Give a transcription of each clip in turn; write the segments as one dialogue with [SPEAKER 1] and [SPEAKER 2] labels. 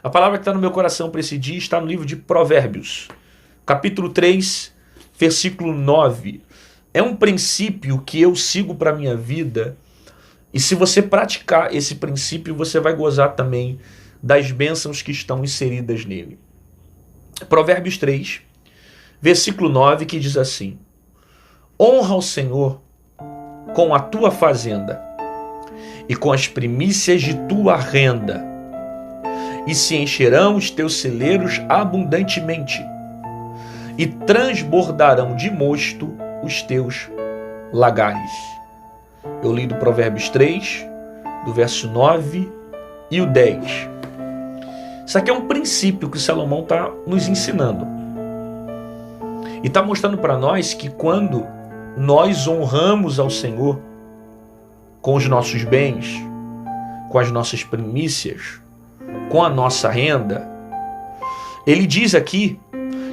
[SPEAKER 1] A palavra que está no meu coração para esse dia está no livro de Provérbios, capítulo 3, versículo 9. É um princípio que eu sigo para a minha vida, e se você praticar esse princípio, você vai gozar também das bênçãos que estão inseridas nele. Provérbios 3, versículo 9, que diz assim: honra o Senhor com a tua fazenda e com as primícias de tua renda, e se encherão os teus celeiros abundantemente, e transbordarão de mosto os teus lagares. Eu li do Provérbios 3, do verso 9 e o 10. Isso aqui é um princípio que Salomão está nos ensinando. E está mostrando para nós que quando nós honramos ao Senhor com os nossos bens, com as nossas primícias, com a nossa renda, ele diz aqui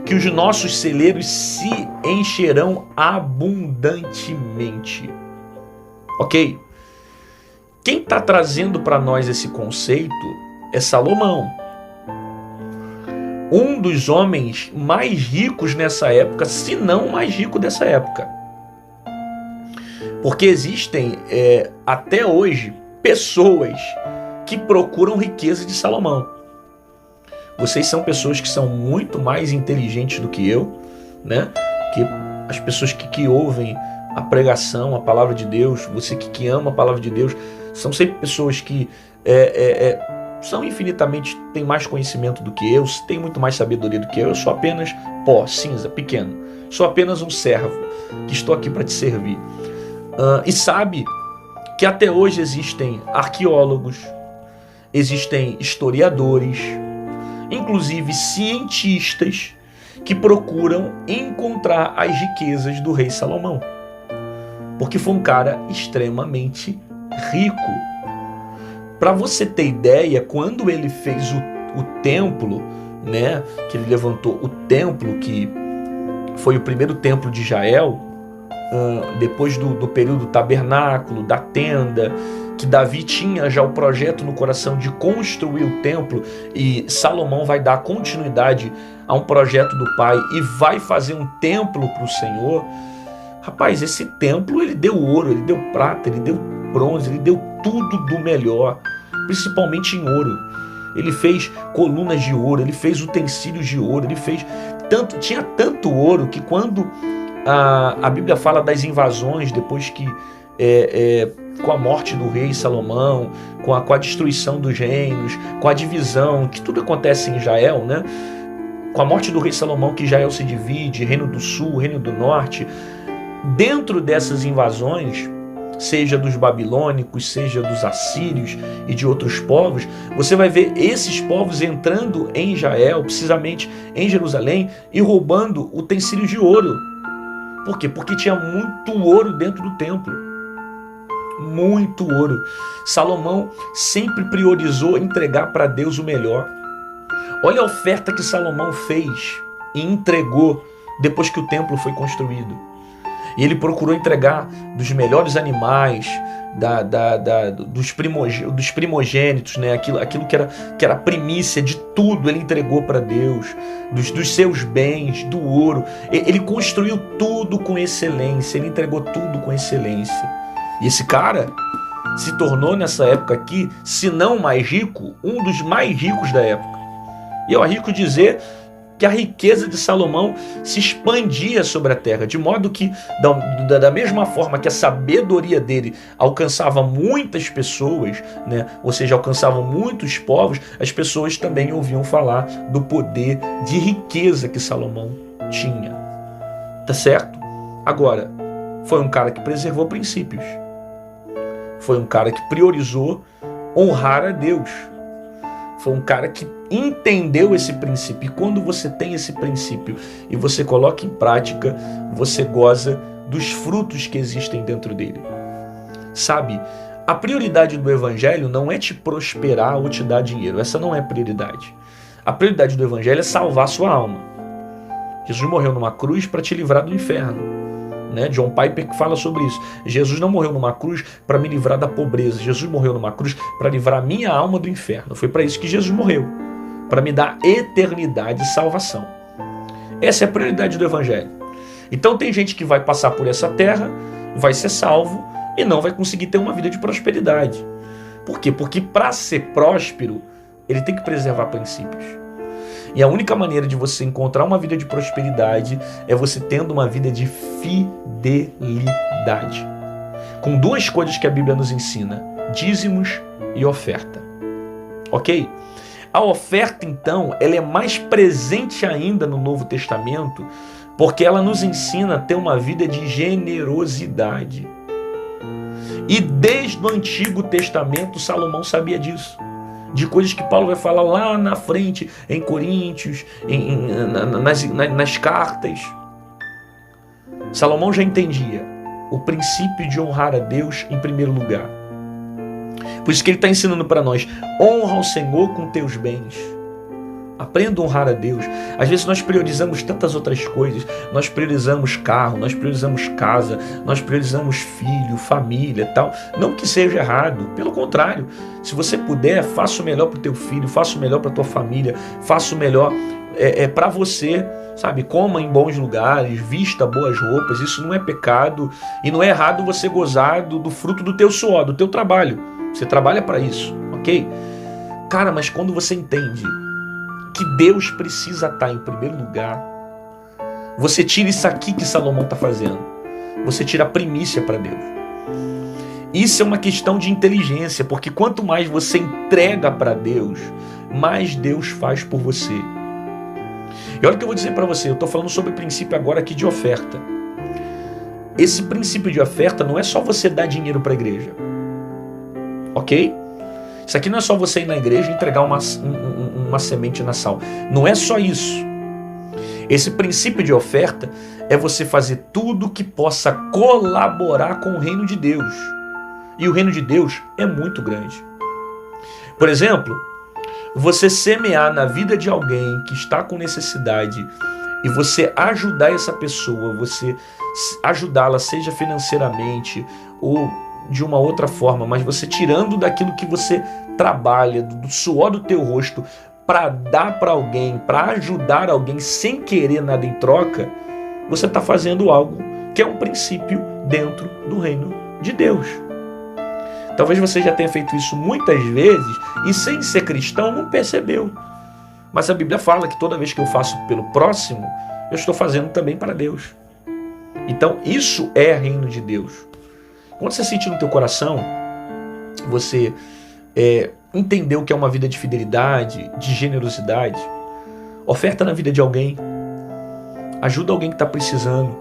[SPEAKER 1] que os nossos celeiros se encherão abundantemente. Ok? Quem está trazendo para nós esse conceito é Salomão, um dos homens mais ricos nessa época, se não o mais rico dessa época. Porque existem até hoje pessoas que procuram riqueza de Salomão. Vocês são pessoas que são muito mais inteligentes do que eu, né? Que as pessoas que ouvem a pregação, a palavra de Deus, você que ama a palavra de Deus, são sempre pessoas que são infinitamente, têm mais conhecimento do que eu, têm muito mais sabedoria do que eu. Eu sou apenas pó, cinza, pequeno. Sou apenas um servo que estou aqui para te servir. E sabe que até hoje existem arqueólogos, existem historiadores, inclusive cientistas, que procuram encontrar as riquezas do rei Salomão. Porque foi um cara extremamente rico. Para você ter ideia, quando ele fez o templo, né, que ele levantou o templo, que foi o primeiro templo de Israel, depois do período do tabernáculo, da tenda, que Davi tinha já o projeto no coração de construir o templo, e Salomão vai dar continuidade a um projeto do pai e vai fazer um templo para o Senhor. Rapaz, esse templo, ele deu ouro, ele deu prata, ele deu bronze, ele deu tudo do melhor, principalmente em ouro. Ele fez colunas de ouro, ele fez utensílios de ouro, ele fez tinha tanto ouro que quando a Bíblia fala das invasões, depois que com a morte do rei Salomão, com a destruição dos reinos, com a divisão, que tudo acontece em Israel, né? Com a morte do rei Salomão, que Israel se divide, reino do sul, reino do norte. Dentro dessas invasões, seja dos babilônicos, seja dos assírios e de outros povos, você vai ver esses povos entrando em Israel, precisamente em Jerusalém, e roubando utensílios de ouro. Por quê? Porque tinha muito ouro dentro do templo. Muito ouro. Salomão sempre priorizou entregar para Deus o melhor. Olha a oferta que Salomão fez e entregou depois que o templo foi construído. E ele procurou entregar dos melhores animais, dos primogênitos, né? Aquilo que era primícia de tudo, ele entregou para Deus, dos seus bens, do ouro. Ele construiu tudo com excelência, ele entregou tudo com excelência. E esse cara se tornou nessa época aqui, se não mais rico, um dos mais ricos da época. E eu arrisco dizer que a riqueza de Salomão se expandia sobre a terra, de modo que, da mesma forma que a sabedoria dele alcançava muitas pessoas, né, ou seja, alcançava muitos povos, as pessoas também ouviam falar do poder de riqueza que Salomão tinha. Tá certo? Agora, foi um cara que preservou princípios. Foi um cara que priorizou honrar a Deus. Foi um cara que entendeu esse princípio. E quando você tem esse princípio e você coloca em prática, você goza dos frutos que existem dentro dele. Sabe, a prioridade do evangelho não é te prosperar ou te dar dinheiro. Essa não é a prioridade. A prioridade do evangelho é salvar a sua alma. Jesus morreu numa cruz para te livrar do inferno. Né? John Piper que fala sobre isso. Jesus não morreu numa cruz para me livrar da pobreza. Jesus morreu numa cruz para livrar a minha alma do inferno. Foi para isso que Jesus morreu. para me dar eternidade e salvação. Essa é a prioridade do Evangelho. Então tem gente que vai passar por essa terra, vai ser salvo e não vai conseguir ter uma vida de prosperidade. Por quê? Porque para ser próspero, ele tem que preservar princípios. E a única maneira de você encontrar uma vida de prosperidade é você tendo uma vida de fidelidade. Com duas coisas que a Bíblia nos ensina: dízimos e oferta. Ok? A oferta, então, ela é mais presente ainda no Novo Testamento, porque ela nos ensina a ter uma vida de generosidade. E desde o Antigo Testamento, Salomão sabia disso. De coisas que Paulo vai falar lá na frente, em Coríntios, nas cartas. Salomão já entendia o princípio de honrar a Deus em primeiro lugar. Por isso que ele está ensinando para nós: honra ao Senhor com teus bens. Aprenda a honrar a Deus. Às vezes nós priorizamos tantas outras coisas. Nós priorizamos carro, nós priorizamos casa, nós priorizamos filho, família e tal. Não que seja errado, pelo contrário. Se você puder, faça o melhor para o teu filho, faça o melhor para a tua família, faça o melhor para você, sabe? Coma em bons lugares, vista boas roupas. Isso não é pecado e não é errado você gozar do fruto do teu suor, do teu trabalho. Você trabalha para isso, ok? Cara, mas quando você entende que Deus precisa estar em primeiro lugar, você tira isso aqui que Salomão está fazendo. Você tira a primícia para Deus. Isso é uma questão de inteligência, porque quanto mais você entrega para Deus, mais Deus faz por você. E olha o que eu vou dizer para você, eu estou falando sobre o princípio agora aqui de oferta. Esse princípio de oferta não é só você dar dinheiro para a igreja, ok? Isso aqui não é só você ir na igreja e entregar uma semente na sal. Não é só isso. Esse princípio de oferta é você fazer tudo que possa colaborar com o reino de Deus. E o reino de Deus é muito grande. Por exemplo, você semear na vida de alguém que está com necessidade e você ajudar essa pessoa, você ajudá-la, seja financeiramente ou de uma outra forma, mas você tirando daquilo que você trabalha, do suor do teu rosto, para dar para alguém, para ajudar alguém sem querer nada em troca, você está fazendo algo que é um princípio dentro do reino de Deus. Talvez você já tenha feito isso muitas vezes e sem ser cristão não percebeu. Mas a Bíblia fala que toda vez que eu faço pelo próximo, eu estou fazendo também para Deus. Então isso é reino de Deus. Quando você sentir no teu coração, você entender o que é uma vida de fidelidade, de generosidade, oferta na vida de alguém, ajuda alguém que está precisando,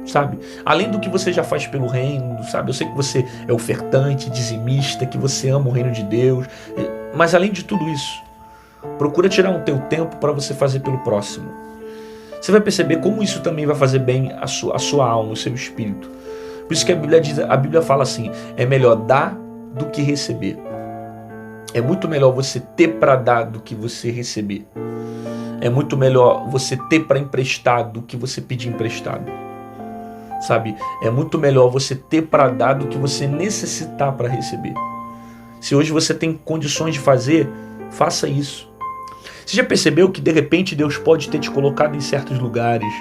[SPEAKER 1] sabe? Além do que você já faz pelo reino, sabe? Eu sei que você é ofertante, dizimista, que você ama o reino de Deus, mas além de tudo isso, procura tirar um teu tempo para você fazer pelo próximo. Você vai perceber como isso também vai fazer bem a sua alma, o seu espírito. Por isso que a Bíblia fala assim: é melhor dar do que receber. É muito melhor você ter para dar do que você receber. É muito melhor você ter para emprestar do que você pedir emprestado. Sabe? É muito melhor você ter para dar do que você necessitar para receber. Se hoje você tem condições de fazer, faça isso. Você já percebeu que de repente Deus pode ter te colocado em certos lugares?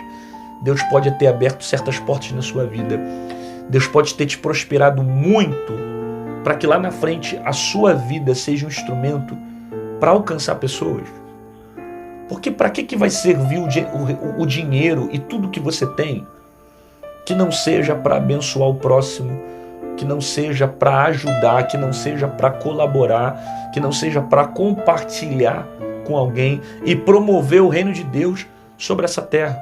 [SPEAKER 1] Deus pode ter aberto certas portas na sua vida. Deus pode ter te prosperado muito para que lá na frente a sua vida seja um instrumento para alcançar pessoas. Porque para que vai servir o dinheiro e tudo que você tem que não seja para abençoar o próximo, que não seja para ajudar, que não seja para colaborar, que não seja para compartilhar com alguém e promover o reino de Deus sobre essa terra?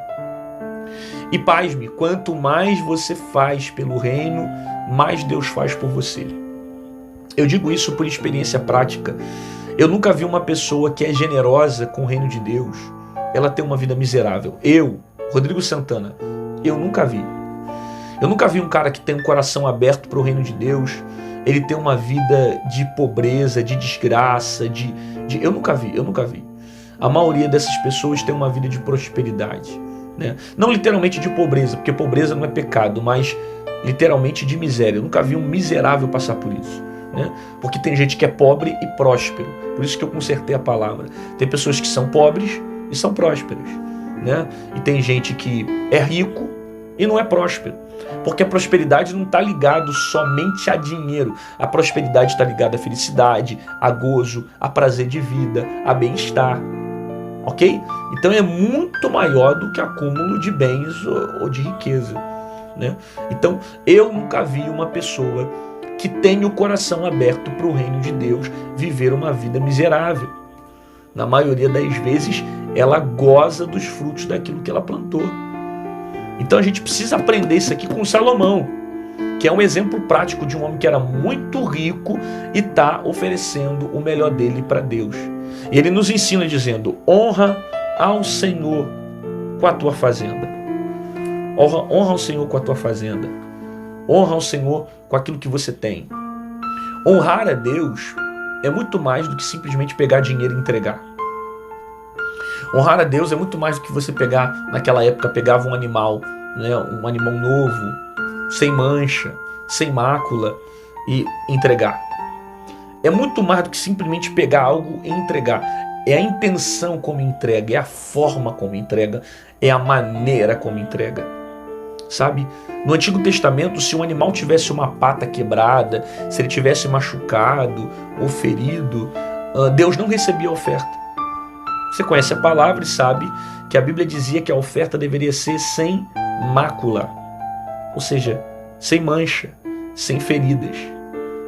[SPEAKER 1] E pasme, quanto mais você faz pelo reino, mais Deus faz por você. Eu digo isso por experiência prática. Eu nunca vi uma pessoa que é generosa com o reino de Deus, ela ter uma vida miserável. Eu, Rodrigo Santana, eu nunca vi. Eu nunca vi um cara que tem um coração aberto para o reino de Deus, ele ter uma vida de pobreza, de desgraça, eu nunca vi. A maioria dessas pessoas tem uma vida de prosperidade, né? Não literalmente de pobreza, porque pobreza não é pecado, mas literalmente de miséria. Eu nunca vi um miserável passar por isso. né? Porque tem gente que é pobre e próspero. Por isso que eu consertei a palavra. Tem pessoas que são pobres e são prósperas, né? E tem gente que é rico e não é próspero. Porque a prosperidade não está ligada somente a dinheiro. A prosperidade está ligada à felicidade, a gozo, a prazer de vida, a bem-estar. Ok? Então é muito maior do que acúmulo de bens ou de riqueza, né? Então eu nunca vi uma pessoa que tenha o coração aberto para o reino de Deus viver uma vida miserável. Na maioria das vezes ela goza dos frutos daquilo que ela plantou. Então a gente precisa aprender isso aqui com Salomão, que é um exemplo prático de um homem que era muito rico e está oferecendo o melhor dele para Deus. E ele nos ensina dizendo: honra ao Senhor com a tua fazenda. Honra ao Senhor com a tua fazenda. Honra ao Senhor com aquilo que você tem. Honrar a Deus é muito mais do que simplesmente pegar dinheiro e entregar. Honrar a Deus é muito mais do que você pegar, naquela época, pegava um animal, né, um animal novo, sem mancha, sem mácula, e entregar. É muito mais do que simplesmente pegar algo e entregar. É a intenção como entrega, é a forma como entrega, é a maneira como entrega. Sabe? No Antigo Testamento, se um animal tivesse uma pata quebrada, se ele tivesse machucado ou ferido, Deus não recebia a oferta. Você conhece a palavra e sabe que a Bíblia dizia que a oferta deveria ser sem mácula, ou seja, sem mancha, sem feridas.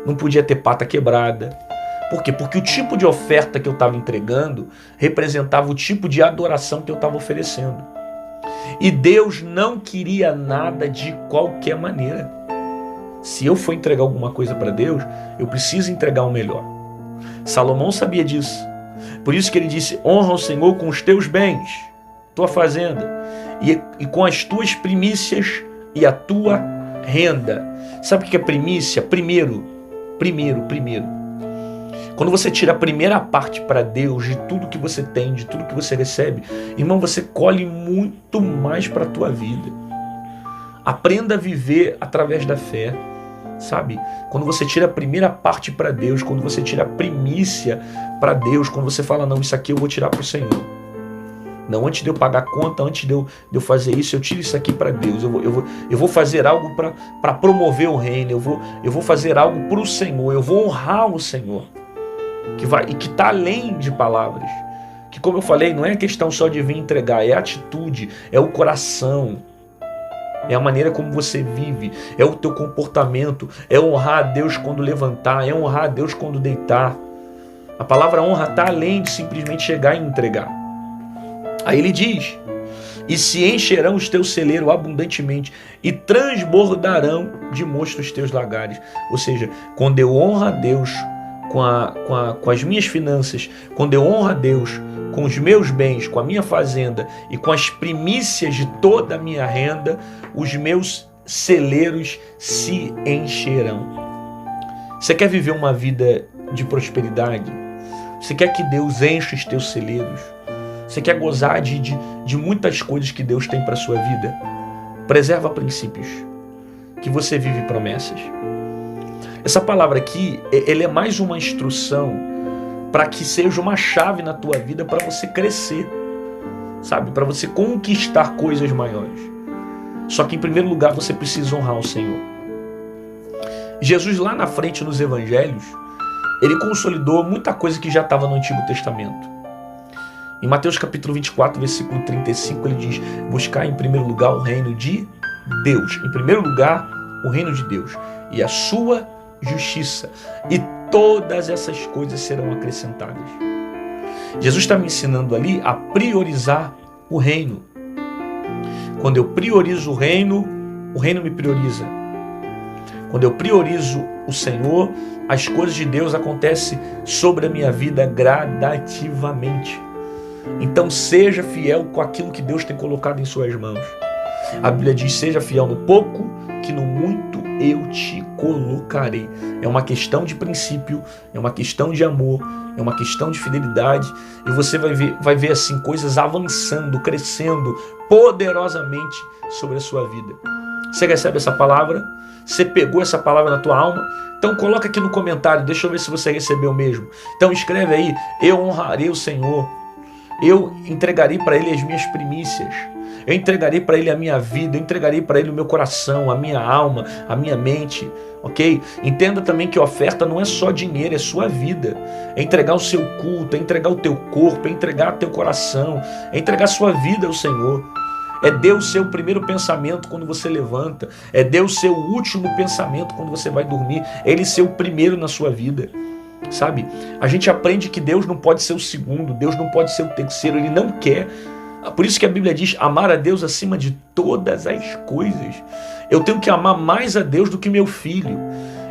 [SPEAKER 1] Não podia ter pata quebrada. Por quê? Porque o tipo de oferta que eu estava entregando representava o tipo de adoração que eu estava oferecendo. E Deus não queria nada de qualquer maneira. Se eu for entregar alguma coisa para Deus, eu preciso entregar o melhor. Salomão sabia disso. Por isso que ele disse: honra o Senhor com os teus bens, tua fazenda, e com as tuas primícias e a tua renda. Sabe o que é primícia? Primeiro. Quando você tira a primeira parte para Deus de tudo que você tem, de tudo que você recebe, irmão, você colhe muito mais para a tua vida. Aprenda a viver através da fé, sabe? Quando você tira a primeira parte para Deus, quando você tira a primícia para Deus, quando você fala: não, isso aqui eu vou tirar para o Senhor. Não, antes de eu pagar a conta, antes de eu fazer isso, eu tiro isso aqui para Deus. Eu vou fazer algo para promover o reino. Eu vou fazer algo para o Senhor. Eu vou honrar o Senhor. Que está além de palavras. Que, como eu falei, não é questão só de vir entregar, é a atitude, é o coração, é a maneira como você vive, é o teu comportamento, é honrar a Deus quando levantar, é honrar a Deus quando deitar. A palavra honra está além de simplesmente chegar e entregar. Aí ele diz: e se encherão os teus celeiros abundantemente e transbordarão de mosto os teus lagares. Ou seja, quando eu honro a Deus com as minhas finanças, quando eu honro a Deus com os meus bens, com a minha fazenda e com as primícias de toda a minha renda, os meus celeiros se encherão. Você quer viver uma vida de prosperidade? Você quer que Deus encha os teus celeiros? Você quer gozar de muitas coisas que Deus tem para a sua vida? Preserva princípios, que você vive promessas. Essa palavra aqui, ela é mais uma instrução para que seja uma chave na tua vida para você crescer, sabe? Para você conquistar coisas maiores. Só que em primeiro lugar você precisa honrar o Senhor. Jesus lá na frente nos evangelhos, ele consolidou muita coisa que já estava no Antigo Testamento. Em Mateus capítulo 24, versículo 35, ele diz: buscar em primeiro lugar o reino de Deus. Em primeiro lugar, o reino de Deus e a sua justiça, e todas essas coisas serão acrescentadas. Jesus está me ensinando ali a priorizar o reino. Quando eu priorizo o reino me prioriza. Quando eu priorizo o Senhor, as coisas de Deus acontecem sobre a minha vida gradativamente. Então seja fiel com aquilo que Deus tem colocado em suas mãos. A Bíblia diz: seja fiel no pouco, que no muito eu te colocarei. É uma questão de princípio, é uma questão de amor, é uma questão de fidelidade, e você vai ver assim coisas avançando, crescendo poderosamente sobre a sua vida. Você recebe essa palavra? Você pegou essa palavra na tua alma? Então coloca aqui no comentário, deixa eu ver se você recebeu mesmo. Então escreve aí: eu honrarei o Senhor, eu entregarei para Ele as minhas primícias, eu entregarei para Ele a minha vida, eu entregarei para Ele o meu coração, a minha alma, a minha mente, ok? Entenda também que oferta não é só dinheiro, é sua vida. É entregar o seu culto, é entregar o teu corpo, é entregar teu coração, é entregar a sua vida ao Senhor. É Deus ser o primeiro pensamento quando você levanta, é Deus ser o último pensamento quando você vai dormir, é Ele ser o primeiro na sua vida. Sabe? A gente aprende que Deus não pode ser o segundo, Deus não pode ser o terceiro, Ele não quer. Por isso que a Bíblia diz: amar a Deus acima de todas as coisas. Eu tenho que amar mais a Deus do que meu filho.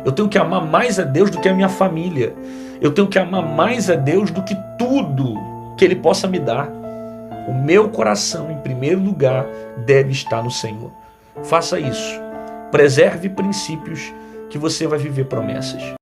[SPEAKER 1] Eu tenho que amar mais a Deus do que a minha família. Eu tenho que amar mais a Deus do que tudo que Ele possa me dar. O meu coração, em primeiro lugar, deve estar no Senhor. Faça isso. Preserve princípios que você vai viver promessas.